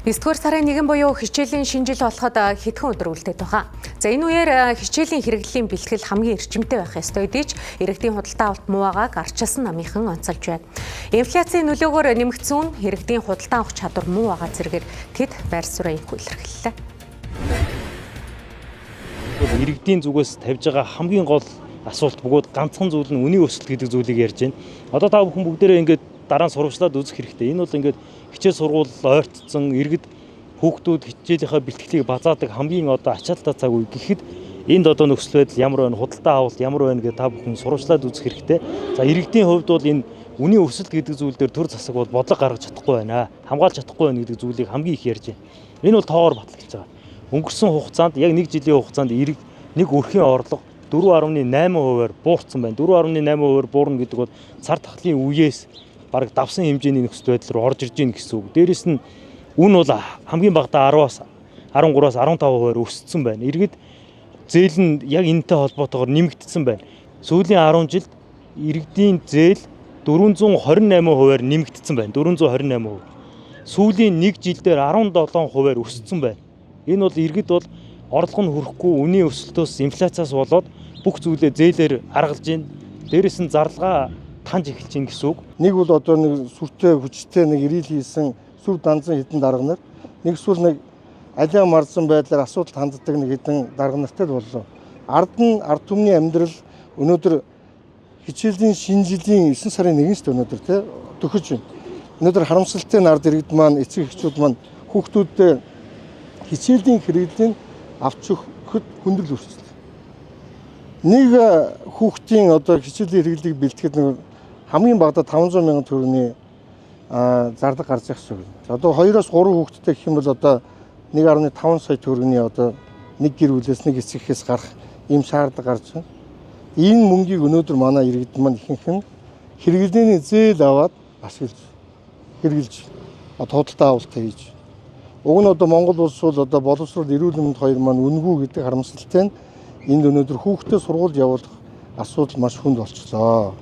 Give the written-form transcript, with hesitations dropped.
9-р сарын 1 буюу хичээлийн шинэ жил болоход хэдхэн өдөр үлдээд байгаа. За энэ үеэр хичээлийн хэрэглэлийн бэлтгэл хамгийн эрчимтэй байх ёстой гэж иргэдийн худалдаа авалт муугааг арчилсан намынхан онцолж байна. Инфляцийн нөлөөгөөр нэмэгдсэн үн иргэдийн худалдаа авах чадвар муу байгаа зэргээр тэд байр суурь их илэрхийллээ. Иргэдийн зүгээс тавьж байгаа хамгийн гол асуулт бөгөөд ганцхан зүйл нь үнийн өсөлт гэдэг зүйлийг ярьж байна. Одоо та бүхэн бүгдээрээ ингээд дараа нь сурвалжлаад үзэх хэрэгтэй. Энэ бол ингээд хичээл сургууль ойртсон иргэд хүүхдүүд хичээлийнхаа бэлтгэлийг базаадаг хамгийн ачаалттай цаг үе гэхэд энд нөхцөл байдал ямар байна, худалдаа авалт ямар байна гэдэг та бүхэн сурвалжлаад үзэх хэрэгтэй. За иргэдийн хувьд бол энэ үнийн өсөлт гэдэг зүйл дээр төр засаг бол бодлого гаргаж чадахгүй байна. Хамгаалж чадахгүй байна гэдэг зүйлийг хамгийн их ярьж байна. Энэ бол тоогоор баталж байгаа. Өнгөрсөн хугацаанд яг 1 жилийн хугацаанд иргэд нэг өрхийн орлого 4.8%-аар буурсан байна. 4.8%-аар буурна гэдэг бол цар тахлын үеэс бараг давсан хэмжээний нөхцөл байдал руу орж ирж байна гэсэн үг. Дээрээс нь үн бол хамгийн багадаа 10-аас 13-аас 15%-аар өссөн байна. Иргэд зээл нь яг энэтэй холбоотойгоор нэмэгдсэн байна. Сүүлийн 10 жилд иргэдийн зээл 428%-аар нэмэгдсэн байна. 428%. Сүүлийн 1 жил дээр 17%-аар өссөн байна. Энэ бол иргэд бол орлого нь хүрэхгүй үнийн өсөлтөөс инфляциас болоод бүх зүйлээ зээлээр аргалж байна. Дээрээс нь зарлага танж эхэлж байна гэсэн үг. Нэг бол нэг сүртэй хүчтэй нэг ирэл хийсэн сүр данзан хідэн дарга нар, нэг эсвэл нэг алиа марсан байдлаар асуудал ханддаг нэг хідэн дарга нартай боллоо. Ард түмний амьдрал өнөөдөр хичээлийн шинэ жилийн 9 сарын 1-нд өнөөдөр төхөж байна. Өнөөдөр харамсалтай нь ард иргэд маань, эцэг эхчүүд маань хүүхдүүдтэй хичээлийн хэрэглийг авч өгөхөд хүндрэл үүсчихлээ. Нэг хүүхдийн хичээлийн хэрэглийг бэлтгэхэд хамгийн багадаа 500 мянган төгрөгийн зардал гарч ирэх шиг байна. Одоо 2-3 хүүхэдтэй гэх юм бол 1.5 сая төгрөгийн нэг гэр бүлээс нэг эцэгхээс гарах ийм шаардлага гарч байна. Энэ мөнгийг өнөөдөр манай иргэд маань ихэнх нь хэрэглээний зээл аваад ашиглаж хэрэгжилж худалдаа авалт хийж. Уг нь Монгол улс бол боловсрол эрүүл мэнд хоёр маань үнгүй гэдэг харамсалтай нь энд өнөөдөр хүүхдээ сургууль явуулах асуудал маш хүнд болчихлоо.